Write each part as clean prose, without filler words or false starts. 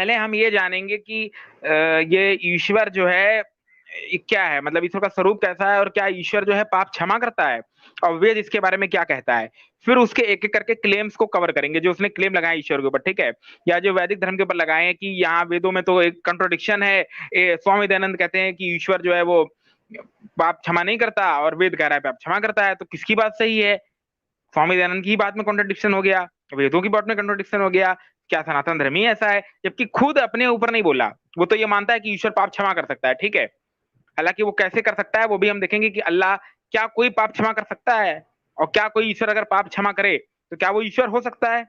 पहले हम ये जानेंगे कि ये ईश्वर जो है क्या है, मतलब ईश्वर का स्वरूप कैसा है और क्या ईश्वर जो है पाप क्षमा करता है और वेद इसके बारे में क्या कहता है। फिर उसके एक एक करके क्लेम्स को कवर करेंगे जो उसने क्लेम लगाए ईश्वर के ऊपर, ठीक है, या जो वैदिक धर्म के ऊपर लगाए हैं कि यहाँ वेदों में तो एक कंट्रोडिक्शन है। स्वामी दयानंद कहते हैं कि ईश्वर जो है वो पाप क्षमा नहीं करता और वेद कह रहा है पाप क्षमा करता है, तो किसकी बात सही है? स्वामी दयानंद की बात में कॉन्ट्रडिक्शन हो गया, वेदों की बात में कॉन्ट्रडिक्शन हो गया। क्या सनातन धर्म ही ऐसा है? जबकि खुद अपने ऊपर नहीं बोला, वो तो ये मानता है कि ईश्वर पाप क्षमा कर सकता है, ठीक है। हालांकि वो कैसे कर सकता है वो भी हम देखेंगे कि अल्लाह, क्या कोई पाप क्षमा कर सकता है? और क्या कोई ईश्वर अगर पाप क्षमा करे तो क्या वो ईश्वर हो सकता है?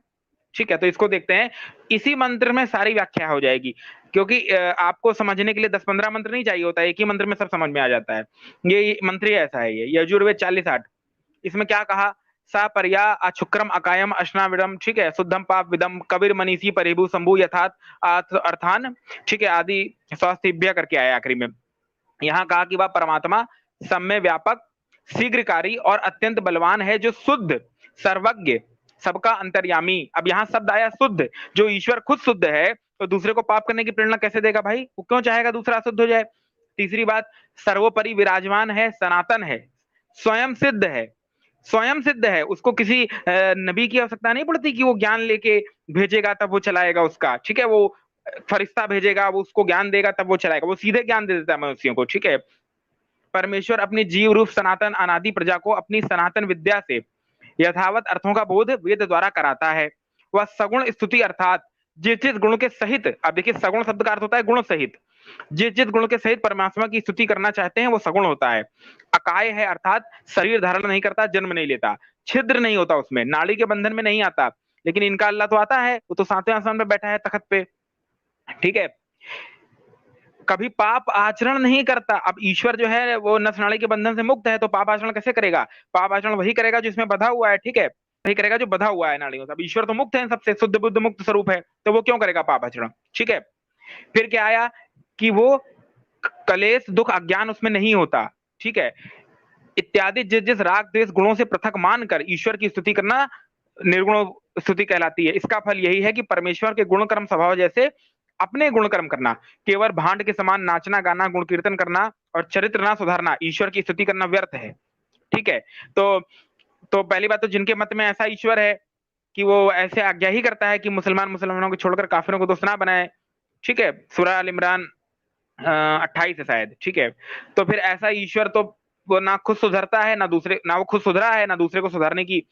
ठीक है, तो इसको देखते हैं। इसी मंत्र में सारी व्याख्या हो जाएगी, क्योंकि आपको समझने के लिए 10-15 मंत्र नहीं चाहिए होता है, एक ही मंत्र में सब समझ में आ जाता है। ये मंत्र ही ऐसा है। ये यजुर्वेद 40:8, इसमें क्या कहा? सा पर्या अछुक्रम अकायम अश्नाविडम, ठीक है, शुद्धम पाप विदम कबीर मनीषी परिभू शंभु यथात अर्थान, ठीक है, आदि स्वास्थ्य करके आया आखिरी में। यहाँ कहा कि वह परमात्मा सम्य व्यापक, शीघ्रकारी और अत्यंत बलवान है, जो शुद्ध, सर्वज्ञ, सबका अंतर्यामी। अब यहाँ शब्द आया शुद्ध, जो ईश्वर खुद शुद्ध है तो दूसरे को पाप करने की प्रेरणा कैसे देगा भाई? वो क्यों चाहेगा दूसरा अशुद्ध हो जाए? तीसरी बात, सर्वोपरि विराजमान है, सनातन है, स्वयं सिद्ध है। स्वयं सिद्ध है, उसको किसी नबी की आवश्यकता नहीं पड़ती कि वो ज्ञान लेके भेजेगा तब वो चलाएगा उसका, ठीक है, वो फरिश्ता भेजेगा, वो उसको ज्ञान देगा तब वो चलाएगा, वो सीधे ज्ञान दे देता है मनुष्यों को, ठीक है। परमेश्वर अपनी जीव रूप सनातन अनादि प्रजा को अपनी सनातन विद्या से यथावत अर्थों का बोध वेद द्वारा कराता है। वह सगुण स्तुति अर्थात जिस जिस गुण के सहित, अब देखिए सगुण शब्द का अर्थ होता है गुण सहित, जिस जिस गुण के सहित परमात्मा की स्तुति करना चाहते हैं वो सगुण होता है। अकाय है अर्थात शरीर धारण नहीं करता, जन्म नहीं लेता, छिद्र नहीं होता, उसमें नाड़ी के बंधन में नहीं आता। लेकिन इनका अल्लाह तो आता है, वो तो सातवें आसमान में बैठा है तखत पे, ठीक है। कभी पाप आचरण नहीं करता। अब ईश्वर जो है वो नस नाड़ी के बंधन से मुक्त है, तो पाप आचरण कैसे करेगा? पाप आचरण वही करेगा जो इसमें बधा हुआ है, ठीक है, वही करेगा जो बधा हुआ है नाड़ियों से। अब ईश्वर तो मुक्त है, सबसे शुद्ध बुद्ध मुक्त स्वरूप है, तो वो क्यों करेगा पाप आचरण? ठीक है। फिर क्या आया कि वो कलेश दुख अज्ञान उसमें नहीं होता, ठीक है, इत्यादि जिस जिस राग द्वेष गुणों से पृथक मानकर ईश्वर की स्तुति करना निर्गुण स्तुति कहलाती है। इसका फल यही है कि परमेश्वर के गुण कर्म स्वभाव जैसे अपने गुण कर्म करना, केवल भांड के समान नाचना गाना गुण कीर्तन करना और चरित्र ना सुधारना ईश्वर की स्तुति करना व्यर्थ है, ठीक है। तो पहली बात तो जिनके मत में ऐसा ईश्वर है कि वो ऐसे आज्ञा ही करता है कि मुसलमानों को छोड़कर काफिरों को दोस्त ना बनाए, ठीक है, सूरह अल इमरान 28 है शायद, ठीक है। तो फिर ऐसा ईश्वर तो वो ना खुद सुधरता है ना दूसरे, ना वो खुद सुधरा है ना दूसरे को सुधारने की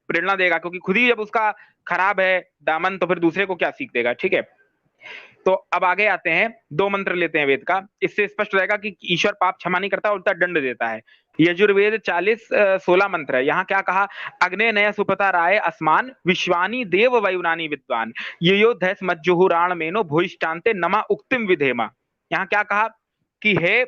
प्रेरणा देगा, क्योंकि खुद ही जब उसका खराब है दामन तो फिर दूसरे को क्या सीख देगा, ठीक है। तो अब आगे आते हैं, दो मंत्र लेते हैं वेद का, इससे स्पष्ट रहेगा कि ईश्वर पाप क्षमा नहीं करता, उल्टा दंड देता है। यजुर्वेद 40:16 मंत्र है। यहाँ क्या कहा? अग्ने नय सुपता राय अस्मान विश्वानी देव वयुनानी विद्वान यो धैस मज्जुहुराण मेनो भूइष्टान्ते नमा उक्तिम विधेमा। यहाँ क्या कहा कि हे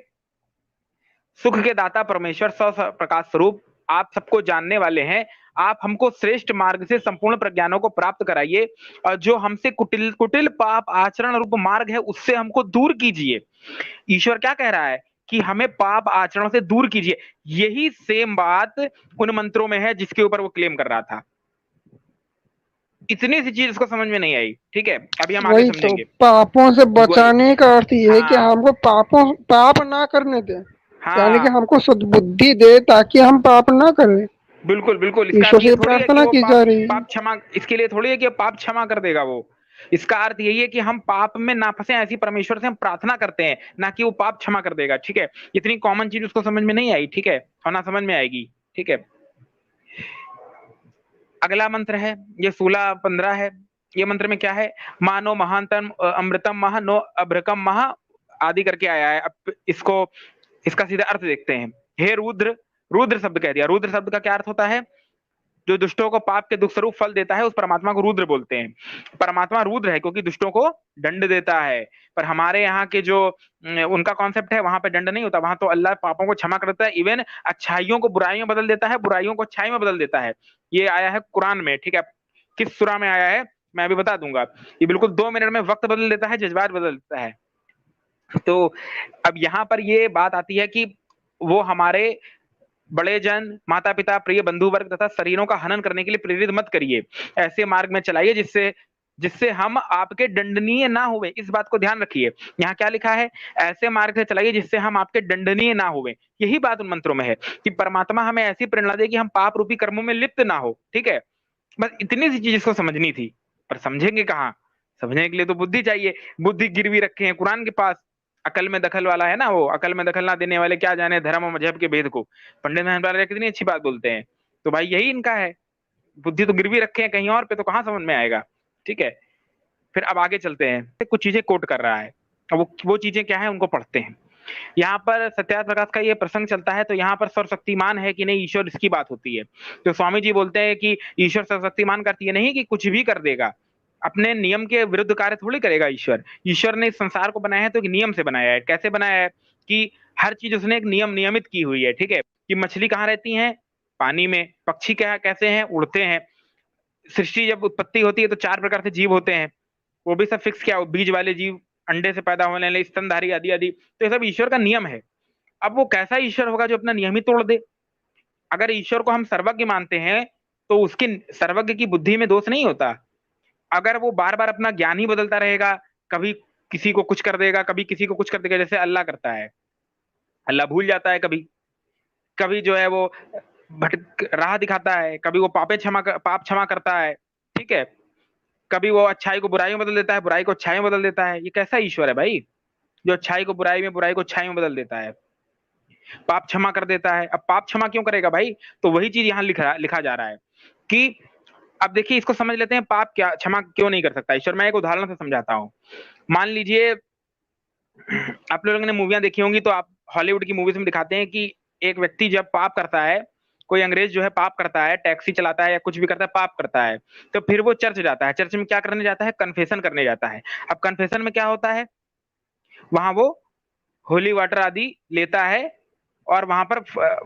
सुख के दाता परमेश्वर स्व प्रकाश स्वरूप, आप सबको जानने वाले हैं, आप हमको श्रेष्ठ मार्ग से संपूर्ण प्रज्ञानों को प्राप्त कराइए और जो हमसे कुटिल कुटिल पाप आचरण रूप मार्ग है उससे हमको दूर कीजिए। ईश्वर क्या कह रहा है कि हमें पाप आचरण से दूर कीजिए। यही सेम बात उन मंत्रों में है जिसके ऊपर वो क्लेम कर रहा था। इतनी सी चीज उसको समझ में नहीं आई, ठीक है, अभी हम आगे वही तो, समझेंगे। पापों से वही, बचाने का अर्थ ये है कि हाँ हमको पाप ना करने दे, यानी कि हाँ, हमको सद्बुद्धि दे ताकि हम पाप ना करें। बिल्कुल बिल्कुल। इसका ईश्वर अर्थ ये से थोड़ी है कि प्रार्थना वो की पाप जा रही है। पाप क्षमा, इसके लिए थोड़ी है कि पाप क्षमा कर देगा वो। इसका अर्थ यही है कि हम पाप में ना फंसे, ऐसी परमेश्वर से हम प्रार्थना करते हैं, ना कि वो पाप क्षमा कर देगा, ठीक है। इतनी कॉमन चीज उसको समझ में नहीं आई, ठीक है, और ना समझ में आएगी, ठीक है। अगला मंत्र है, ये 16-15 है। ये मंत्र में क्या है? मानो महानतम अमृतम महा नो अभ्रकम महा आदि करके आया है। अब इसको, इसका सीधा अर्थ देखते हैं। हे रुद्र, रुद्र शब्द कह दिया। रुद्र शब्द का क्या अर्थ होता है? जो दुष्टों को पाप के दुख स्वरूप फल देता है उस परमात्मा को रुद्र बोलते हैं। परमात्मा रुद्र है क्योंकि दुष्टों को दंड देता है। पर हमारे यहाँ के जो उनका कॉन्सेप्ट है, वहां पे दंड नहीं होता, वहां तो अल्लाह पापों को क्षमा करता है, इवन अच्छाइयों को बुराइयों में बदल देता है, बुराइयों को अच्छाई में बदल देता है। ये आया है कुरान में, ठीक है। किस सूरा में आया है मैं अभी बता दूंगा। ये बिल्कुल 2 मिनट में वक्त बदल देता है, जज्बात बदल देता है। तो अब यहाँ पर ये बात आती है कि वो हमारे बड़े जन, माता पिता, प्रिय बंधु वर्ग तथा शरीरों का हनन करने के लिए प्रेरित मत करिए, ऐसे मार्ग में चलाइए जिससे जिससे हम आपके दंडनीय ना हुए। इस बात को ध्यान रखिए, यहाँ क्या लिखा है, ऐसे मार्ग से चलाइए जिससे हम आपके दंडनीय ना हुए। यही बात उन मंत्रों में है कि परमात्मा हमें ऐसी प्रेरणा दे कि हम पाप रूपी कर्मों में लिप्त ना हो। ठीक है, बस इतनी सी चीज इसको समझनी थी, पर समझेंगे कहाँ? समझने के लिए तो बुद्धि चाहिए। बुद्धि गिरवी रखे हैं कुरान के पास। अकल में दखल वाला है ना वो, अकल में दखल ना देने वाले क्या जाने धर्म और मजहब के भेद को। पंडित नारायण कितनी अच्छी बात बोलते हैं। तो भाई यही इनका है, बुद्धि तो गिरवी रखे हैं कहीं और पे, तो कहाँ समझ में आएगा। ठीक है, फिर अब आगे चलते हैं, कुछ चीजें कोट कर रहा है। अब वो चीजें क्या है उनको पढ़ते हैं। यहाँ पर सत्यार्थ प्रकाश का ये प्रसंग चलता है, तो यहाँ पर सर्वशक्तिमान है कि नहीं ईश्वर, इसकी बात होती है। तो स्वामी जी बोलते हैं कि ईश्वर सर्वशक्तिमान करती है नहीं कि कुछ भी कर देगा, अपने नियम के विरुद्ध कार्य थोड़ी करेगा ईश्वर। ईश्वर ने इस संसार को बनाया है तो एक नियम से बनाया है। कैसे बनाया है कि हर चीज उसने एक नियम नियमित की हुई है। ठीक है, कि मछली कहाँ रहती है, पानी में। पक्षी क्या कैसे हैं, उड़ते हैं। सृष्टि जब उत्पत्ति होती है तो 4 प्रकार से जीव होते हैं, वो भी सब फिक्स किया, बीज वाले जीव, अंडे से पैदा होने वाले, स्तनधारी आदि आदि। तो ये सब ईश्वर का नियम है। अब वो कैसा ईश्वर होगा जो अपना नियम ही तोड़ दे? अगर ईश्वर को हम सर्वज्ञ मानते हैं तो उसकी सर्वज्ञ की बुद्धि में दोष नहीं होता। अगर वो बार बार अपना ज्ञान ही बदलता रहेगा, कभी किसी को कुछ कर देगा, कभी किसी को कुछ कर देगा, जैसे अल्लाह करता है। अल्लाह भूल जाता है, कभी कभी जो है वो भटक राह दिखाता है, कभी वो पाप क्षमा करता है। ठीक है, कभी वो अच्छाई को बुराई में बदल देता है, बुराई को अच्छाई में बदल देता है। ये कैसा ईश्वर है भाई, जो अच्छाई को बुराई में, बुराई को अच्छाई में बदल देता है, पाप क्षमा कर देता है। अब पाप क्षमा क्यों करेगा भाई? तो वही चीज यहाँ लिखा जा रहा है कि अब देखिए इसको समझ लेते हैं, पाप क्या क्षमा क्यों नहीं कर सकता ईश्वर। मैं एक उदाहरण से समझाता हूँ। मान लीजिए आप लोगों ने मूवियां देखी होंगी, तो आप हॉलीवुड की मूवीज में दिखाते हैं कि एक व्यक्ति जब पाप करता है, कोई अंग्रेज जो है पाप करता है, टैक्सी चलाता है या कुछ भी करता है, पाप करता है, तो फिर वो चर्च जाता है। चर्च में क्या करने जाता है? कन्फेशन करने जाता है। अब कन्फेशन में क्या होता है, वहां वो होली वाटर आदि लेता है और वहां पर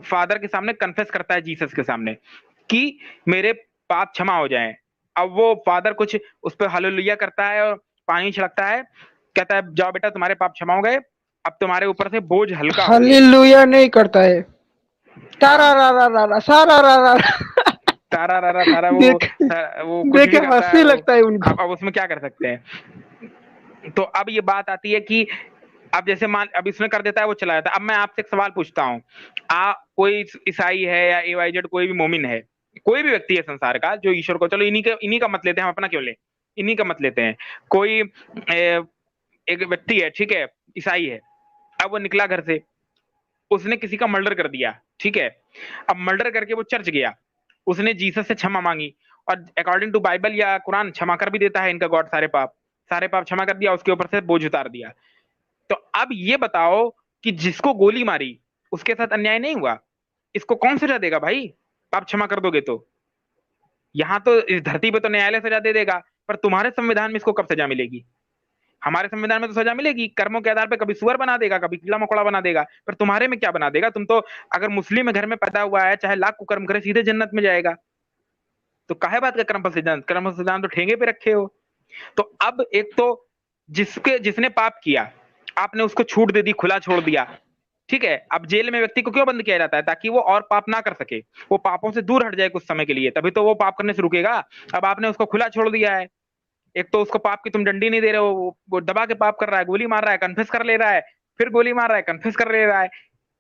फादर के सामने कन्फेस करता है, जीसस के सामने, कि मेरे पाप क्षमा हो जाएं। अब वो फादर कुछ उस पर हालेलुया करता है और पानी छिड़कता है, कहता है जाओ बेटा तुम्हारे पाप क्षमा हो गए, अब तुम्हारे ऊपर से बोझ हल्का हो गया। हालेलुया नहीं करता है, तारा हाँ, रा रा रा रा सारा रा रा तारा रारा सारा देख वो कुछ देखे भी करता है हंसी वो। लगता है उनको। अब उसमें क्या कर सकते हैं? तो अब ये बात आती है कि अब जैसे मान, अब इसमें कर देता है, वो चला जाता है। अब मैं आपसे एक सवाल पूछता हूँ, कोई ईसाई है या AYZ कोई भी मोमिन है, कोई भी व्यक्ति है संसार का जो ईश्वर को, चलो इन्हीं का मत लेते हैं, हम अपना क्यों ले, इन्हीं का मत लेते हैं। कोई एक व्यक्ति है, ठीक है, ईसाई है, अब वो निकला घर से, उसने किसी का मर्डर कर दिया। ठीक है, अब मर्डर करके वो चर्च गया, उसने जीसस से क्षमा मांगी, और अकॉर्डिंग टू बाइबल या कुरान क्षमा कर भी देता है इनका गॉड, सारे पाप क्षमा कर दिया, उसके ऊपर से बोझ उतार दिया। तो अब ये बताओ कि जिसको गोली मारी उसके साथ अन्याय नहीं हुआ? इसको कौन सजा देगा भाई, पाप क्षमा कर दोगे तो? यहाँ तो इस धरती पे तो न्यायालय सजा दे देगा, पर तुम्हारे संविधान में इसको कब सजा मिलेगी? हमारे संविधान में तो सजा मिलेगी कर्मों के आधार पर, कभी सुअर बना देगा, कभी कीड़ा मकोड़ा बना देगा, पर तुम्हारे में क्या बना देगा? तुम तो अगर मुस्लिम घर में पैदा हुआ है, चाहे लाख कुकर्म करे, सीधे जन्नत में जाएगा। तो काहे बात का कर्म फल सिद्धांत तो ठेंगे पे रखे हो। तो अब एक तो जिसने पाप किया, आपने उसको छूट दे दी, खुला छोड़ दिया। ठीक है, अब जेल में व्यक्ति को क्यों बंद किया जाता है? ताकि वो और पाप ना कर सके, वो पापों से दूर हट जाए कुछ समय के लिए, तभी तो वो पाप करने से रुकेगा। अब आपने उसको खुला छोड़ दिया है, एक तो उसको पाप की तुम डंडी नहीं दे रहे हो, वो दबा के पाप कर रहा है, गोली मार रहा है, कन्फेस कर ले रहा है, फिर गोली मार रहा है, कन्फेस कर ले रहा है।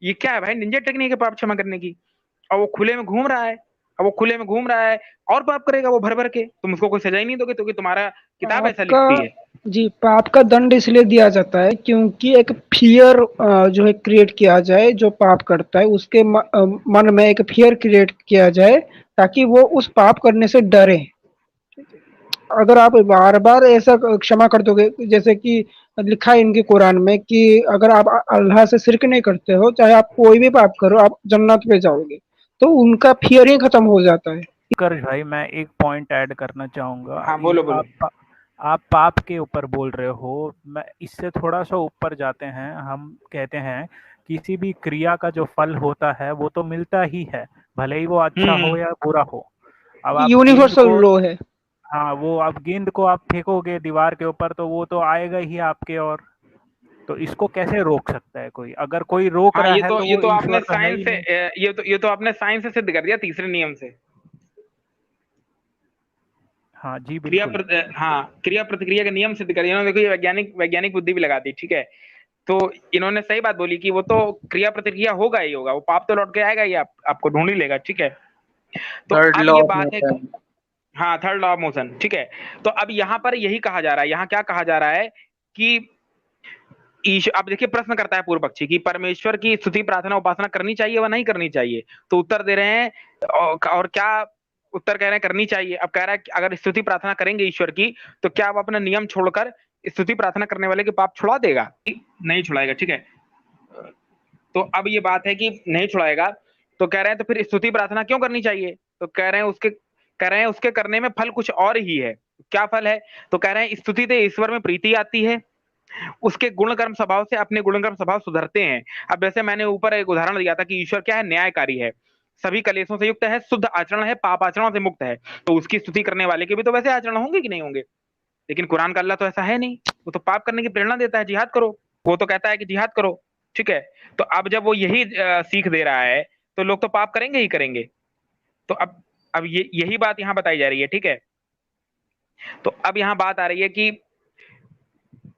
ये क्या है भाई, निंजा टेक्निक है पाप क्षमा करने की। और वो खुले में घूम रहा है, अब वो खुले में घूम रहा है और पाप करेगा वो भर भर के, तुम उसको कोई सजा ही नहीं दोगे, क्योंकि तुम्हारा किताब ऐसा आपका लिखती है। जी पाप का दंड इसलिए दिया जाता है क्योंकि एक फियर जो है क्रिएट किया जाए, जो पाप करता है उसके मन में एक फियर क्रिएट किया जाए ताकि वो उस पाप करने से डरे। अगर आप बार बार ऐसा क्षमा कर दोगे, जैसे कि लिखा है इनके कुरान में कि अगर आप अल्लाह से शिरक नहीं करते हो, चाहे आप कोई भी पाप करो, आप जन्नत में जाओगे, तो उनका फियर ही खत्म हो जाता है। कर्ज भाई, मैं एक पॉइंट ऐड करना चाहूंगा। हाँ बोलो बोलो। आप पाप के ऊपर बोल रहे हो, मैं इससे थोड़ा सा ऊपर जाते हैं। हम कहते हैं किसी भी क्रिया का जो फल होता है वो तो मिलता ही है, भले ही वो अच्छा हो या बुरा हो। अब आप गेंद यूनिवर्सल को, लॉ है। हाँ, वो आप गेंद को आप फेंकोगे दीवार के ऊपर तो वो तो आएगा ही आपके और। तो इसको कैसे रोक सकता है कोई? अगर कोई रोक हाँ, रहा है तो ये वो तो आपने ईश्वर तो है साइंस ही से नहीं। ये तो आपने साइंस से सिद्ध कर दिया तीसरे नियम से। हाँ जी बिल्कुल। हाँ, क्रिया प्रतिक्रिया के नियम सिद्ध कर, इन्होंने देखो ये वैज्ञानिक बुद्धि भी लगा दी, ठीक है। तो इन्होंने सही बात बोली कि वो तो क्रिया प्रतिक्रिया होगा ही होगा, वो पाप तो लौट के आएगा ही, आपको ढूंढ ही लेगा, ठीक है। तो थर्ड अब लॉ ये ऑफ बात है, मोशन। हाँ, थर्ड लॉ ऑफ मोशन, ठीक है। तो अब यहाँ पर यही कहा जा रहा है, यहाँ क्या कहा जा रहा है कि ईश्वर, अब देखिए प्रश्न करता है पूर्व पक्षी की परमेश्वर की स्तुति प्रार्थना उपासना करनी चाहिए व नहीं करनी चाहिए। तो उत्तर दे रहे हैं, और क्या उत्तर कह रहे हैं, करनी चाहिए। अब कह रहा है कि अगर स्तुति प्रार्थना करेंगे ईश्वर की, तो क्या वो अपना नियम छोड़कर स्तुति प्रार्थना करने वाले के पाप छुड़ा देगा? नहीं छुड़ाएगा, ठीक है। तो अब ये बात है कि नहीं छुड़ाएगा, तो कह रहे हैं तो फिर स्तुति प्रार्थना क्यों करनी चाहिए? तो कह रहे हैं उसके करने में फल कुछ और ही है। क्या फल है? तो कह रहे हैं स्तुति से ईश्वर में प्रीति आती है, उसके गुण कर्म स्वभाव से अपने गुण कर्म स्वभाव सुधरते हैं। अब जैसे मैंने ऊपर एक उदाहरण दिया था कि ईश्वर क्या है, न्यायकारी है, सभी कलेशों से युक्त है, शुद्ध आचरण है, पाप आचरणों से मुक्त है। तो उसकी स्तुति करने वाले के भी तो वैसे आचरण होंगे कि नहीं होंगे? लेकिन कुरान का अल्लाह तो ऐसा है नहीं, वो तो पाप करने की प्रेरणा देता है, जिहाद करो, वो तो कहता है कि जिहाद करो, ठीक है। तो अब जब वो यही सीख दे रहा है, तो लोग तो पाप करेंगे ही करेंगे। तो अब यही बात यहाँ बताई जा रही है, ठीक है। तो अब यहाँ बात आ रही है कि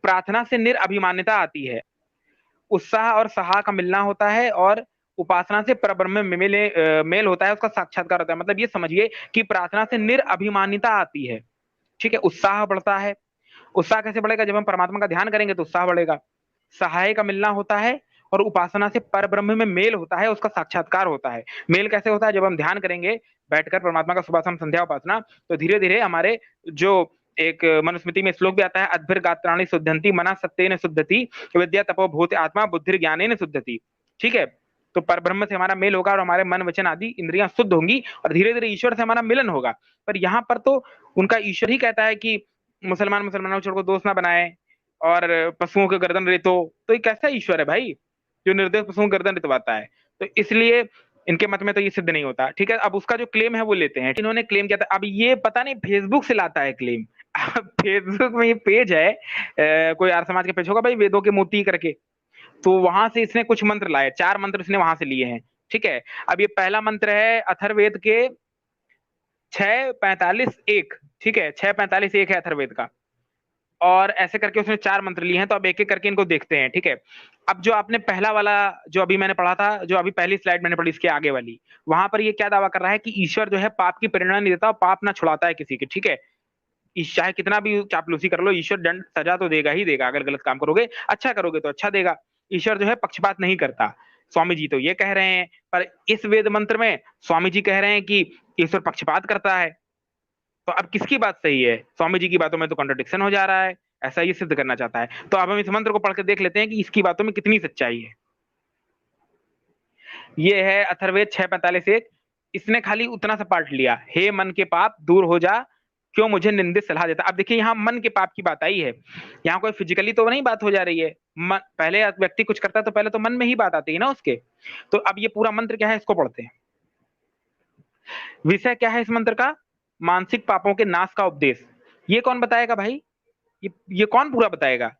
प्रार्थना से निरअभिमान्यता आती है, उत्साह और सहा का मिलना होता है, और उपासना से परब्रह्म में मेल होता है, उसका साक्षात्कार होता है। मतलब ये समझिए कि प्रार्थना से निरअभिमान्यता आती है, ठीक है, उत्साह बढ़ता है। उत्साह कैसे बढ़ेगा? जब हम परमात्मा का ध्यान करेंगे तो उत्साह बढ़ेगा। सहाय का मिलना होता है, और उपासना से परब्रह्म में मेल होता है, उसका साक्षात्कार होता है। मेल कैसे होता है? जब हम ध्यान करेंगे बैठकर परमात्मा का सुबह शाम संध्या उपासना, तो धीरे धीरे हमारे जो एक मनुस्मृति में श्लोक भी आता है, अद्भिर गात्राणि शुद्धंति मना सत्येन शुद्धति विद्या तपो भूत आत्मा बुद्धिर ज्ञानेन शुद्धति, ठीक है। तो परब्रह्म से हमारा मेल होगा, और हमारे मन वचन आदि इंद्रियां शुद्ध होंगी, और धीरे धीरे ईश्वर से हमारा मिलन होगा। पर यहाँ पर तो उनका ईश्वर ही कहता है कि मुसलमानों को छोड़कर दोस्त ना बनाए, और पशुओं के गर्दन रेतो। तो ये कैसा ईश्वर है भाई, जो निर्दोष पशुओं के गर्दन रितवाता है? तो इसलिए इनके मत में तो ये सिद्ध नहीं होता, ठीक है। अब उसका जो क्लेम है वो लेते हैं, इन्होंने क्लेम किया था, अब ये पता नहीं फेसबुक से लाता है क्लेम। फेसबुक में ये पेज है, कोई आर्य समाज के पेज होगा भाई, वेदों के मोती करके, तो वहां से इसने कुछ मंत्र लाए, 4 मंत्र इसने वहां से लिए हैं, ठीक है। अब ये पहला मंत्र है अथर्ववेद के 6:45:1, ठीक है, 6:45:1 है अथर्ववेद का, और ऐसे करके उसने 4 मंत्र लिए हैं। तो अब एक एक करके इनको देखते हैं, ठीक है। अब जो आपने पहला वाला जो अभी मैंने पढ़ा था, जो अभी पहली स्लाइड मैंने पढ़ी इसके आगे वाली, वहां पर ये क्या दावा कर रहा है कि ईश्वर जो है पाप की प्रेरणा नहीं देता, और पाप ना छुड़ाता है किसी की, ठीक है। चाहे कितना भी चापलूसी कर लो, ईश्वर दंड सजा तो देगा ही देगा। अगर गलत काम करोगे, अच्छा करोगे तो अच्छा देगा। ईश्वर जो है पक्षपात नहीं करता, स्वामी जी तो ये कह रहे हैं, पर इस वेद मंत्र में स्वामी जी कह रहे हैं कि ईश्वर पक्षपात करता है। तो अब किसकी बात सही है? स्वामी जी की बातों में तो कॉन्ट्रडिक्शन हो जा रहा है, ऐसा ये सिद्ध करना चाहता है। तो अब हम इस मंत्र को पढ़ के देख लेते हैं कि इसकी बातों में कितनी सच्चाई है। ये है अथर्ववेद 6:45:1। इसने खाली उतना सा पार्ट लिया, हे मन के पाप दूर हो जा, क्यों मुझे निंदित सलाह देता। अब देखिए यहाँ मन के पाप की बात आई है, यहाँ कोई फिजिकली तो नहीं बात हो जा रही है। पहले व्यक्ति कुछ करता है तो पहले तो मन में ही बात आती है ना उसके। तो अब ये पूरा मंत्र क्या है, इसको पढ़ते हैं। विषय क्या है इस मंत्र का? मानसिक पापों के नाश का उपदेश। ये कौन बताएगा भाई? ये कौन पूरा बताएगा?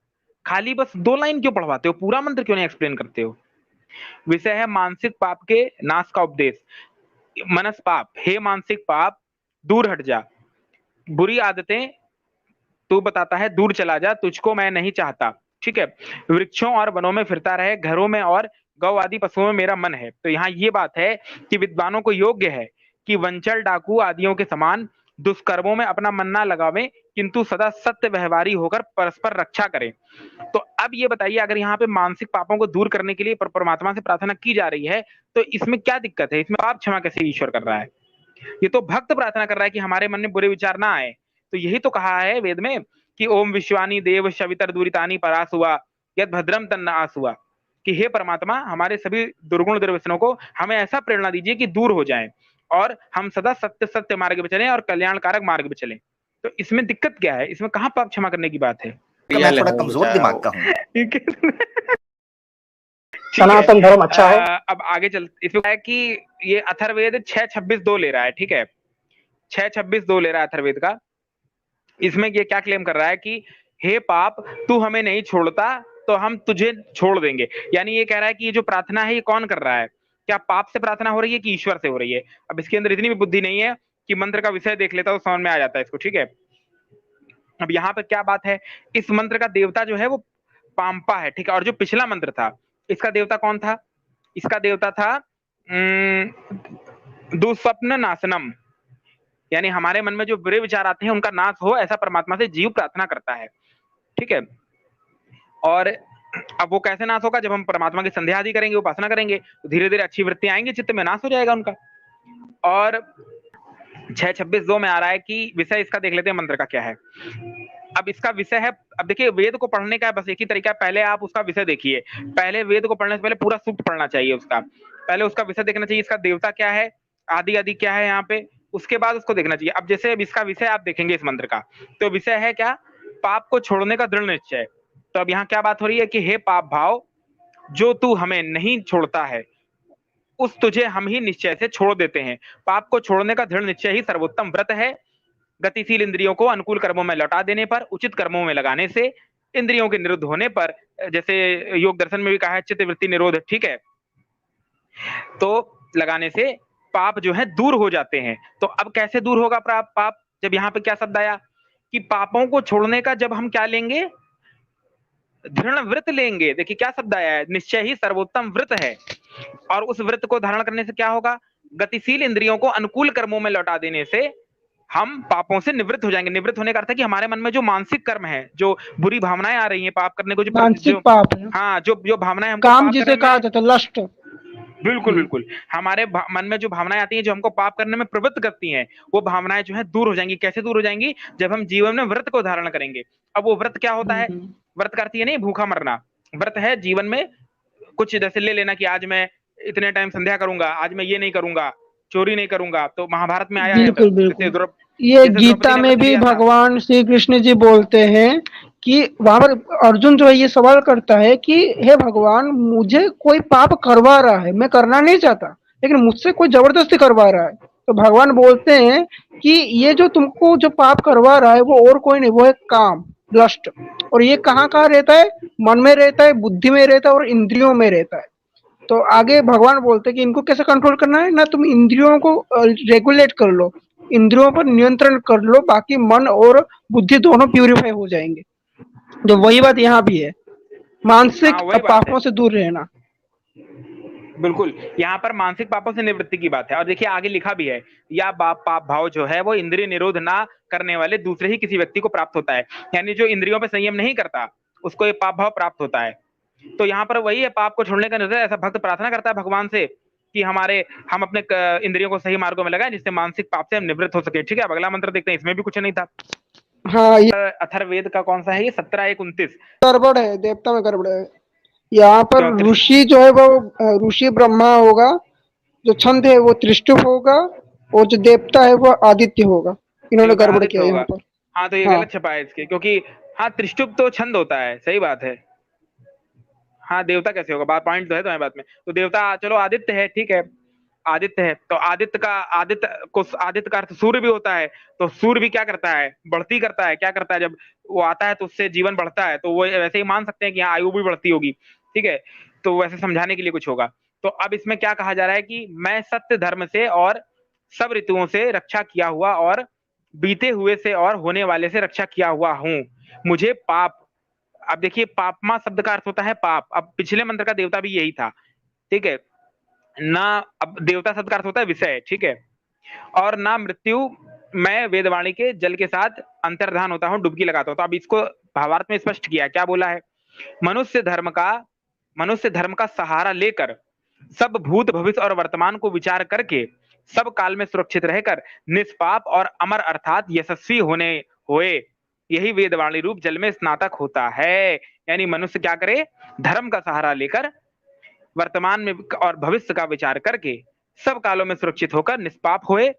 खाली बस 2 लाइन क्यों पढ़वाते हो, पूरा मंत्र क्यों नहीं एक्सप्लेन करते हो? विषय है मानसिक पाप के नाश का उपदेश। मनस पाप, हे मानसिक पाप दूर हट जा, बुरी आदतें तू बताता है दूर चला जा, तुझको मैं नहीं चाहता, ठीक है। वृक्षों और वनों में फिरता रहे, घरों में और गौ आदि पशुओं में मेरा मन है। तो यहाँ ये बात है कि विद्वानों को योग्य है कि वंचल डाकू आदियों के समान दुष्कर्मों में अपना मन ना लगावे, किंतु सदा सत्य व्यवहारी होकर परस्पर रक्षा करें। तो अब ये बताइए, अगर यहाँ पे मानसिक पापों को दूर करने के लिए परमात्मा से प्रार्थना की जा रही है, तो इसमें क्या दिक्कत है? इसमें पाप क्षमा कैसे ईश्वर कर रहा है? ये तो भक्त प्रार्थना कर रहा है कि हमारे मन में बुरे विचार ना आए। तो यही तो कहा है वेद में कि ओम विश्वानी देव शवितर दूरितानी परास हुआ, यद भद्रम तन्न आस हुआ, कि हे परमात्मा हमारे सभी दुर्गुण दुर्व्यसनों को हमें ऐसा प्रेरणा दीजिए कि दूर हो जाएं, और हम सदा सत्य सत्य मार्ग पे चलें और कल्याणकारक मार्ग पे चलें। तो इसमें दिक्कत क्या है? इसमें कहाँ पाप क्षमा करने की बात है? मैं थोड़ा कमजोर दिमाग का हूँ। सनातन धर्म अच्छा है। अब आगे चल, इसमें है कि ये अथर्ववेद 6:26:2 ले रहा है, ठीक है, 6:26:2 ले रहा है अथर्ववेद का। इसमें ये क्या क्लेम कर रहा है कि हे पाप तू हमें नहीं छोड़ता तो हम तुझे छोड़ देंगे। यानी ये कह रहा है कि ये जो प्रार्थना है ये कौन कर रहा है? क्या पाप से प्रार्थना हो रही है कि ईश्वर से हो रही है? अब इसके अंदर इतनी भी बुद्धि नहीं है कि मंत्र का विषय देख लेता तो समझ में आ जाता है इसको, ठीक है। अब यहाँ पे क्या बात है, इस मंत्र का देवता जो है वो पांपा है, ठीक है। और जो पिछला मंत्र था इसका देवता कौन था, इसका देवता था दुस्वप्न नाशनम, यानी हमारे मन में जो बुरे विचार आते हैं उनका नाश हो, ऐसा परमात्मा से जीव प्रार्थना करता है, ठीक है। और अब वो कैसे नाश होगा, जब हम परमात्मा की संध्या आदि करेंगे, उपासना करेंगे, तो धीरे धीरे अच्छी वृत्ति आएंगी चित्त में, नाश हो जाएगा उनका। और 6:26 में आ रहा है कि विषय इसका देख लेते हैं मंत्र का क्या है। अब इसका विषय है, अब देखिए वेद को पढ़ने का बस एक ही तरीका है, पहले आप उसका विषय देखिए, पहले वेद को पढ़ने से पहले पूरा सूक्त पढ़ना चाहिए उसका, पहले उसका विषय देखना चाहिए, इसका देवता क्या है, आदि आदि क्या है यहाँ पे, उसके बाद उसको देखना चाहिए। अब जैसे अब इसका विषय आप देखेंगे इस मंत्र का, तो विषय है क्या, पाप को छोड़ने का दृढ़ निश्चय। तो अब यहाँ क्या बात हो रही है कि हे पाप भाव, जो तू हमें नहीं छोड़ता है उस तुझे हम ही निश्चय से छोड़ देते हैं। पाप को छोड़ने का दृढ़ निश्चय ही सर्वोत्तम व्रत है। गतिशील इंद्रियों को अनुकूल कर्मों में लौटा देने पर, उचित कर्मों में लगाने से, इंद्रियों के निरुद्ध होने पर, जैसे योग दर्शन में भी कहा है चित्त वृत्ति निरोध, ठीक है, तो लगाने से पाप जो है दूर हो जाते हैं। तो अब कैसे दूर होगा पाप, जब यहाँ पे क्या शब्द आया कि पापों को छोड़ने का जब हम क्या लेंगे, दृढ़ व्रत लेंगे। देखिए क्या शब्द आया है, निश्चय ही सर्वोत्तम व्रत है। और उस व्रत को धारण करने से क्या होगा, गतिशील इंद्रियों को अनुकूल कर्मों में लौटा देने से हम पापों से निवृत्त हो जाएंगे। निवृत्त होने का अर्थ है कि हमारे मन में जो मानसिक कर्म है, जो बुरी भावनाएं आ रही हैं पाप करने को, जो मानसिक पाप है, हाँ जो भावनाएं हमको काम जिसे कहा जाता है लस्ट, बिल्कुल बिल्कुल, हमारे मन में जो भावनाएं आती हैं जो हमको पाप करने में प्रवृत्त करती हैं, वो भावनाएं जो है दूर हो जाएंगी। कैसे दूर हो जाएंगी, जब हम जीवन में व्रत को धारण करेंगे। अब वो व्रत क्या होता है, व्रत करती है नहीं भूखा मरना, व्रत है जीवन में कुछ जैसे ले लेना कि आज मैं इतने टाइम संध्या करूंगा, आज मैं ये नहीं करूंगा, चोरी नहीं करूंगा। तो महाभारत में आया बिल्कुल है, बिल्कुल, ये गीता में भी भगवान श्री कृष्ण जी बोलते हैं कि वहां पर अर्जुन जो है ये सवाल करता है कि हे भगवान, मुझे कोई पाप करवा रहा है, मैं करना नहीं चाहता लेकिन मुझसे कोई जबरदस्ती करवा रहा है। तो भगवान बोलते हैं कि ये जो तुमको जो पाप करवा रहा है वो और कोई नहीं, वो है काम, लस्ट। और ये कहाँ कहाँ रहता है, मन में रहता है, बुद्धि में रहता है और इंद्रियों में रहता है। तो आगे भगवान बोलते हैं कि इनको कैसे कंट्रोल करना है ना, तुम इंद्रियों को रेगुलेट कर लो, इंद्रियों पर नियंत्रण कर लो, बाकी मन और बुद्धि दोनों प्यूरिफाई हो जाएंगे। तो वही बात यहाँ भी है, मानसिक पापों से दूर रहना। बिल्कुल, यहाँ पर मानसिक पापों से निवृत्ति की बात है। और देखिए आगे लिखा भी है, या पाप भाव जो है वो इंद्रिय निरोध ना करने वाले दूसरे ही किसी व्यक्ति को प्राप्त होता है। यानी जो इंद्रियों पर संयम नहीं करता उसको ये पाप भाव प्राप्त होता है। तो यहाँ पर वही है, पाप को छोड़ने का निर्णय। ऐसा भक्त प्रार्थना करता है भगवान से कि हम अपने इंद्रियों को सही मार्गों में लगाएं जिससे मानसिक पाप से हम निवृत्त हो सके, ठीक है। अब अगला मंत्र देखते हैं, इसमें भी कुछ नहीं था। हाँ, ये अथर्ववेद का कौन सा है, ये 17:1-29 गड़बड़ है, देवता में गड़बड़ है। यहाँ पर ऋषि जो है वो ऋषि ब्रह्मा होगा, जो छंद है वो त्रिष्टुप होगा, और जो देवता है वो आदित्य होगा। इन्होंने गड़बड़ किया यहाँ पर। हाँ तो ये गलत छपा है इसके, क्योंकि हाँ त्रिष्टुप तो छंद होता है, सही बात है। हाँ देवता कैसे होगा, बात पॉइंट तो है तुम्हारी बात में। तो देवता चलो आदित्य है, ठीक है, आदित्य है। तो आदित्य का अर्थ सूर्य भी होता है। तो सूर्य भी क्या करता है, बढ़ती करता है। क्या करता है, जब वो आता है तो उससे जीवन बढ़ता है। तो वो वैसे ही मान सकते हैं कि यहाँ आयु भी बढ़ती होगी, ठीक है। तो वैसे समझाने के लिए कुछ होगा। तो अब इसमें क्या कहा जा रहा है कि मैं सत्य धर्म से और सब ऋतुओं से रक्षा किया हुआ, और बीते हुए से और होने वाले से रक्षा किया हुआ हूं। मुझे पाप, अब देखिए पापमा शब्द का अर्थ होता है पाप। अब पिछले मंत्र का देवता भी यही था, ठीक है ना। अब देवता शब्द का अर्थ होता है विषय, ठीक है। और ना मृत्यु, मैं वेदवाणी के जल के साथ अंतर्धान होता हूं, डुबकी लगाता हूं। तो अब इसको भावार्थ में स्पष्ट किया, क्या बोला है, मनुष्य धर्म का सहारा लेकर सब भूत भविष्य और वर्तमान को विचार करके सब काल में सुरक्षित रहकर निष्पाप और अमर अर्थात यशस्वी हुए यही वेदवाणी रूप जल में स्नातक होता है। यानी मनुष्य क्या करे, धर्म का सहारा लेकर वर्तमान में और भविष्य का विचार करके सब कालों में सुरक्षित होकर निष्पाप होए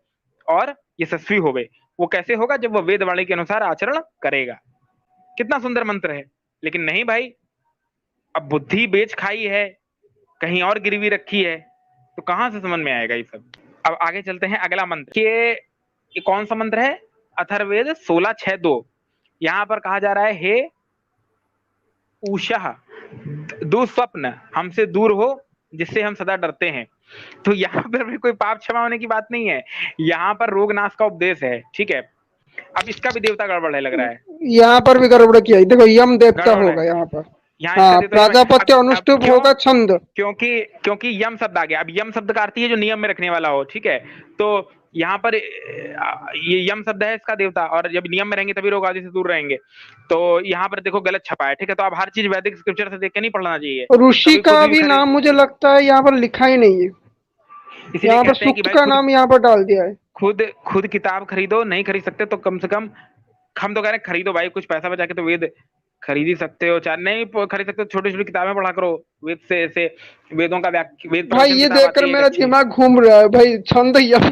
और यशस्वी होवे। वो कैसे होगा, जब वो वेदवाणी के अनुसार आचरण करेगा। कितना सुंदर मंत्र है। लेकिन नहीं भाई, अब बुद्धि बेच खाई है, कहीं और गिरवी रखी है, तो कहां से समझ में आएगा ये सब। अब आगे चलते हैं, अगला मंत्र ये कौन सा मंत्र है, अथर्ववेद 16:6-2। यहां पर कहा जा रहा है, हे उषा दुस्वप्न, हमसे दूर हो जिससे हम सदा डरते हैं। तो यहाँ पर भी कोई पाप क्षमा होने की बात नहीं है, यहाँ पर रोग नाश का उपदेश है, ठीक है। अब इसका भी देवता गड़बड़ है लग रहा है, यहाँ पर भी गड़बड़ किया है। देखो यम देवता गड़बड़ होगा है यहाँ पर। यहाँ, इसका हाँ, देवता यम है। प्राजापत्य अब अनुष्टुप क्यों? होगा छंद। क्योंकि यम शब्द आ गया। अब यम शब्द का अर्थ ही है जो नियम में रखने वाला हो, ठीक है। तो यहाँ पर ये यम शब्द है इसका देवता, और जब नियम में रहेंगे तभी रोग आदि से दूर रहेंगे। तो यहाँ पर देखो गलत छपा है, ठीक है। तो अब हर चीज वैदिक स्क्रिप्चर से देख के नहीं पढ़ना चाहिए। ऋषि कभी का खुद भी खरीद, नाम मुझे लगता है यहाँ पर लिखा ही नहीं है, इसीलिए यहाँ पर कहते हैं कि सूक्त भाई का नाम यहाँ पर डाल दिया है। खुद किताब खरीदो, नहीं खरीद सकते तो कम से कम हम तो कह रहे हैं खरीदो भाई, कुछ पैसा बचा के तो वेद खरीद ही सकते हो, चाहे नहीं खरीद सकते तो छोटी छोटी किताबें पढ़ा करो, वेद से ऐसे वेदों का वेद भाई प्रवचन ये किताब देखकर आती है एक मेरा अच्छी। दिमाग घूम रहा है भाई, छंद यम।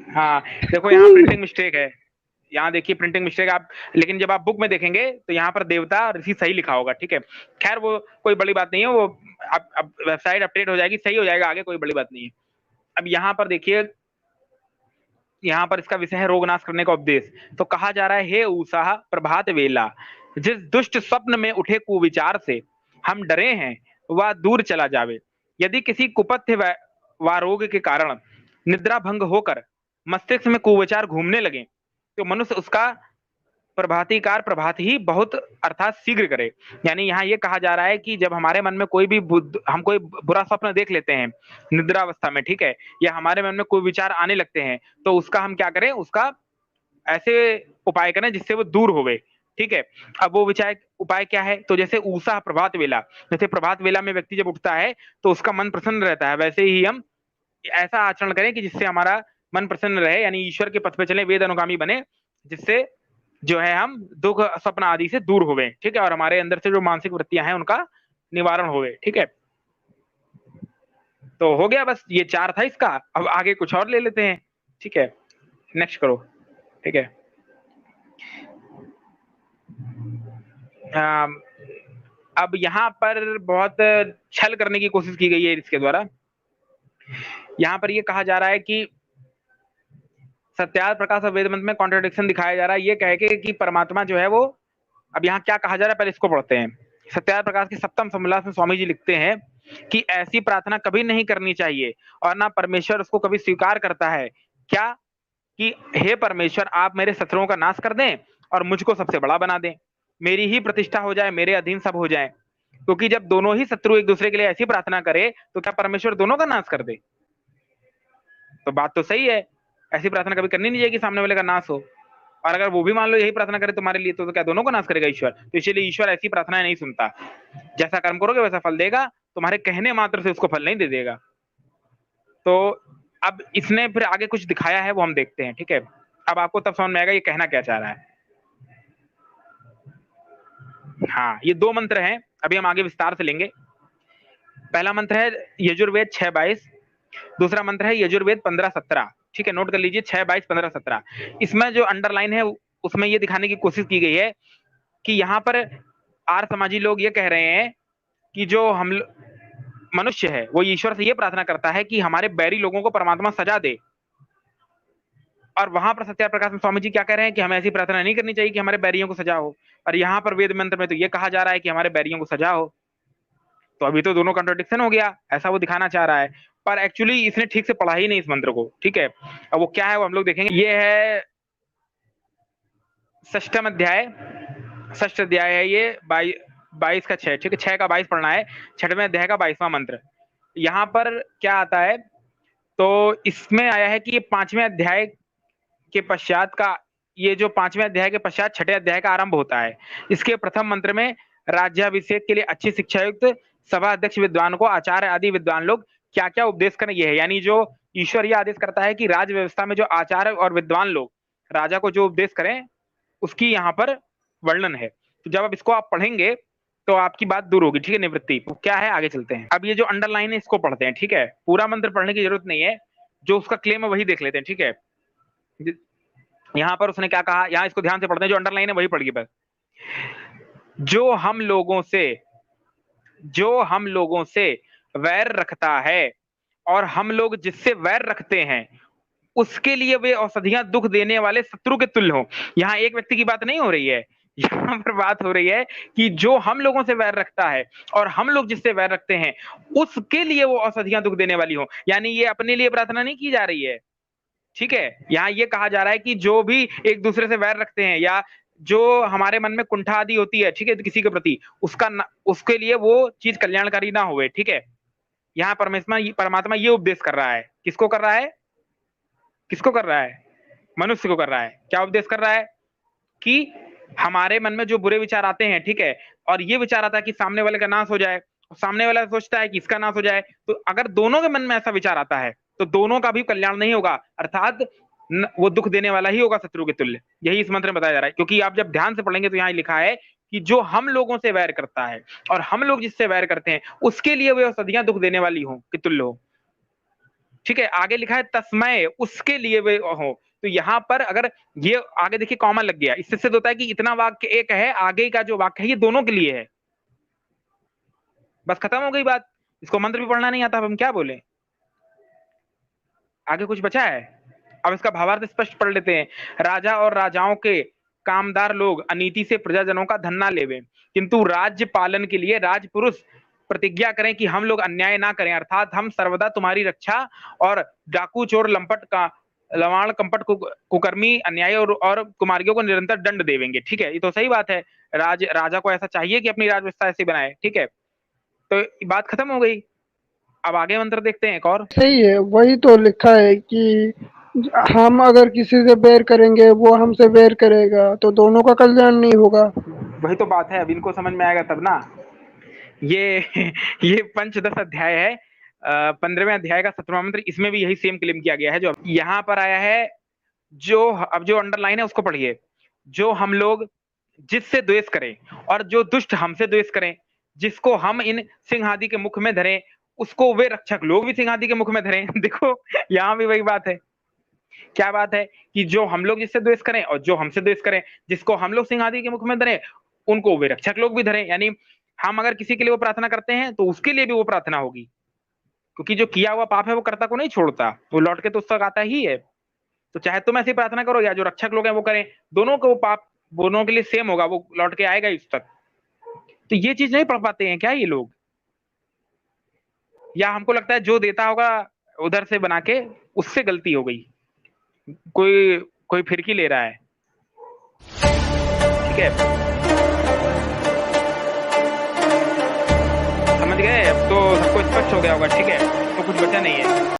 हाँ देखो यहाँ प्रिंटिंग मिस्टेक है, यहाँ देखिए प्रिंटिंग मिस्टेक आप, लेकिन जब आप बुक में देखेंगे तो यहाँ पर देवता ऋषि सही लिखा होगा, ठीक है। खैर वो कोई बड़ी बात नहीं है, वो अब वेबसाइट अपडेट हो जाएगी, सही हो जाएगा आगे, कोई बड़ी बात नहीं है। अब यहाँ पर देखिए, यहाँ पर इसका विषय है रोग नाश करने का उपदेश। तो कहा जा रहा है, हे उषा प्रभात वेला, जिस दुष्ट स्वप्न में उठे कुविचार से हम डरे हैं वह दूर चला जावे। यदि किसी कुपथ्य व रोग के कारण निद्रा भंग होकर मस्तिष्क में कुविचार घूमने लगे तो मनुष्य उसका प्रभातिकार प्रभात ही बहुत अर्थात शीघ्र करे। यानी यहाँ ये कहा जा रहा है कि जब हमारे मन में कोई भी हम कोई बुरा स्वप्न देख लेते हैं निद्रावस्था में, ठीक है, या हमारे मन में कोई विचार आने लगते हैं, तो उसका हम क्या करें, उसका ऐसे उपाय करें जिससे वो दूर होवे, ठीक है। अब वो विचार उपाय क्या है, तो जैसे ऊषा प्रभात वेला, जैसे प्रभात वेला में व्यक्ति जब उठता है तो उसका मन प्रसन्न रहता है, वैसे ही हम ऐसा आचरण करें कि जिससे हमारा मन प्रसन्न रहे, यानी ईश्वर के पथ पे चले, वेद अनुगामी बने, जिससे जो है हम दुख स्वप्न आदि से दूर होवे, ठीक है, और हमारे अंदर से जो मानसिक वृत्तियां हैं उनका निवारण होवे, ठीक है। तो हो गया, बस ये 4 था इसका। अब आगे कुछ और ले लेते हैं, ठीक है, नेक्स्ट करो, ठीक है। अब यहाँ पर बहुत छल करने की कोशिश की गई है इसके द्वारा। यहाँ पर ये कहा जा रहा है कि सत्यार्थ प्रकाश और वेद मंत्र में कॉन्ट्रडिक्शन दिखाया जा रहा है, ये कह के कि परमात्मा जो है वो, अब यहाँ क्या कहा जा रहा है पहले इसको पढ़ते हैं। सत्यार्थ प्रकाश के सप्तम समोल्लास में स्वामी जी लिखते हैं कि ऐसी प्रार्थना कभी नहीं करनी चाहिए और ना परमेश्वर उसको कभी स्वीकार करता है। क्या कि हे परमेश्वर, आप मेरे शत्रुओं का नाश कर दें और मुझको सबसे बड़ा बना दें, मेरी ही प्रतिष्ठा हो जाए, मेरे अधीन सब हो जाए। क्योंकि जब दोनों ही शत्रु एक दूसरे के लिए ऐसी प्रार्थना करे तो क्या परमेश्वर दोनों का नाश कर दे? तो बात तो सही है, ऐसी प्रार्थना कभी करनी नहीं चाहिए कि सामने वाले का नाश हो। और अगर वो भी मान लो यही प्रार्थना करे तुम्हारे लिए, तो क्या दोनों को नाश करेगा ईश्वर? तो इसलिए ईश्वर ऐसी प्रार्थनाएं नहीं सुनता। जैसा कर्म करोगे वैसा फल देगा, तुम्हारे कहने मात्र से उसको फल नहीं दे देगा। तो अब इसने फिर आगे कुछ दिखाया है, वो हम देखते हैं, ठीक है। अब आपको तब समझ में आएगा ये कहना क्या चाह रहा है। हाँ, ये 2 मंत्र हैं, अभी हम आगे विस्तार से लेंगे। पहला मंत्र है यजुर्वेद 6:22, दूसरा मंत्र है यजुर्वेद 15:17, ठीक है, नोट कर लीजिए 6:22, 15:17। इसमें जो अंडरलाइन है उसमें ये दिखाने की कोशिश की गई है कि यहाँ पर आर्य समाजी लोग ये कह रहे हैं कि जो हम मनुष्य है वो ईश्वर से ये प्रार्थना करता है कि हमारे बैरी लोगों को परमात्मा सजा दे। और वहां पर सत्यार्थ प्रकाश में स्वामी जी क्या कह रहे हैं कि हमें ऐसी प्रार्थना नहीं करनी चाहिए कि हमारे बैरियों को सजा हो। और यहाँ पर वेद मंत्र में तो ये कहा जा रहा है कि हमारे बैरियों को सजा हो। तो अभी तो दोनों कॉन्ट्रडिक्शन हो गया, ऐसा वो दिखाना चाह रहा है, पर एक्चुअली इसने ठीक से पढ़ा ही नहीं इस मंत्र को, ठीक है। अब वो क्या है वो हम लोग देखेंगे। ये है 6वां अध्याय, 6वां अध्याय है ये, 22 का 6, ठीक है, 6 का 22 पढ़ना है, 6वें अध्याय का 22वां मंत्र। यहाँ पर क्या आता है, तो इसमें आया है कि ये 5वें अध्याय के पश्चात का, ये जो 5वें अध्याय के पश्चात 6ठे अध्याय का आरंभ होता है। इसके प्रथम मंत्र में राज्याभिषेक के लिए अच्छी शिक्षा युक्त सभा अध्यक्ष विद्वान को आचार्य आदि विद्वान लोग क्या क्या उपदेश करें, ये है। यानी जो ईश्वर ये आदेश करता है कि राज व्यवस्था में जो आचार्य और विद्वान लोग राजा को जो उपदेश करें उसकी यहाँ पर वर्णन है। तो जब अब इसको आप पढ़ेंगे तो आपकी बात दूर होगी, ठीक है, निवृत्ति। तो क्या है, आगे चलते हैं। अब ये जो अंडरलाइन है इसको पढ़ते हैं, ठीक है, पूरा मंत्र पढ़ने की जरूरत नहीं है, जो उसका क्लेम है वही देख लेते हैं, ठीक है। यहाँ पर उसने क्या कहा, यहाँ इसको ध्यान से पढ़ते हैं, जो अंडरलाइन है वही पढ़िए बस। जो हम लोगों से वैर रखता है और हम लोग जिससे वैर रखते हैं उसके लिए वे औषधियां दुख देने वाले शत्रु के तुल्य हो। यहाँ एक व्यक्ति की बात नहीं हो रही है, यहाँ पर बात हो रही है कि जो हम लोगों से वैर रखता है और हम लोग जिससे वैर रखते हैं उसके लिए वो औषधियां दुख देने वाली हो। यानी ये अपने लिए प्रार्थना नहीं की जा रही है, ठीक है। यहाँ ये कहा जा रहा है कि जो भी एक दूसरे से वैर रखते हैं या जो हमारे मन में कुंठा आदि होती है, ठीक है, किसी के प्रति, उसके लिए वो चीज कल्याणकारी ना होवे, ठीक है। यहाँ परमात्मा ये उपदेश कर रहा है। किसको कर रहा है? किसको कर रहा है? मनुष्य को कर रहा है। क्या उपदेश कर रहा है? कि हमारे मन में जो बुरे विचार आते हैं, ठीक है, और ये विचार आता है कि सामने वाले का नाश हो जाए, सामने वाला सोचता है कि इसका नाश हो जाए, तो अगर दोनों के मन में ऐसा विचार आता है तो दोनों का भी कल्याण नहीं होगा, अर्थात वो दुख देने वाला ही होगा, शत्रु के तुल्य। यही इस मंत्र में बताया जा रहा है। क्योंकि आप जब ध्यान से पढ़ेंगे तो यहाँ लिखा है कि जो हम लोगों से वैर करता है और हम लोग जिससे वैर करते हैं उसके लिए वे औषधियां दुख देने वाली हो, कि तुल्य हो, ठीक है। आगे लिखा है तस्मय, उसके लिए वे हो। तो यहाँ पर अगर ये आगे देखिए कॉमा लग गया, इससे सिद्ध होता है कि इतना वाक्य एक है, आगे का जो वाक्य है ये दोनों के लिए है। बस खत्म हो गई बात। इसको मंत्र भी पढ़ना नहीं आता, अब हम क्या बोले? आगे कुछ बचा है? अब इसका भावार्थ स्पष्ट पढ़ लेते हैं। राजा और राजाओं के कामदार लोग अनीति से प्रजाजनों का धन ना लेवे, किंतु राज्य पालन के लिए राजपुरुष प्रतिज्ञा करें कि हम लोग अन्याय ना करें, अर्थात हम सर्वदा तुम्हारी रक्षा और डाकू चोर लंपट का लवाण कंपट कुकर्मी अन्याय और कुमारियों को निरंतर दंड देवेंगे, ठीक है। ये तो सही बात है। राजा को ऐसा चाहिए कि अपनी राज व्यवस्था ऐसी बनाए, ठीक है। तो बात खत्म हो गई। अब आगे मंत्र देखते हैं एक और। सही है, वही तो लिखा है कि हम अगर किसी से बैर करेंगे वो हमसे बैर करेगा तो दोनों का कल्याण नहीं होगा। वही तो बात है। अब इनको समझ में आएगा तब ना। ये पंचदश अध्याय है, 15वें अध्याय का 17वां मंत्र। इसमें भी यही सेम क्लेम किया गया है जो यहाँ पर आया है। अब जो अंडरलाइन है उसको पढ़िए। जो हम लोग जिससे द्वेष करें और जो दुष्ट हमसे द्वेष करें, जिसको हम इन सिंहादि के मुख में धरें, उसको वे रक्षक लोग भी सिंहादि के मुख में धरें। देखो यहाँ भी वही बात है। क्या बात है कि जो हम लोग जिससे द्वेष करें और जो हमसे द्वेष करें, जिसको हम लोग सिंहादि के मुख में धरें, उनको वे रक्षक लोग भी धरें। यानी हम अगर किसी के लिए वो प्रार्थना करते हैं तो उसके लिए भी वो प्रार्थना होगी, क्योंकि जो किया हुआ पाप है वो कर्ता को नहीं छोड़ता, वो लौट के तो उस तक आता ही है। तो चाहे तुम ऐसी प्रार्थना करो या जो रक्षक लोग हैं वो करें, दोनों को वो पाप दोनों के लिए सेम होगा, वो लौट के आएगा इस तक। तो ये चीज नहीं पढ़ पाते हैं क्या ये लोग? या हमको लगता है जो देता होगा उधर से बना के उससे गलती हो गई, कोई फिरकी ले रहा है, ठीक है। समझ गए? अब तो सबको स्पष्ट हो गया होगा, ठीक है। तो कुछ बचा नहीं है।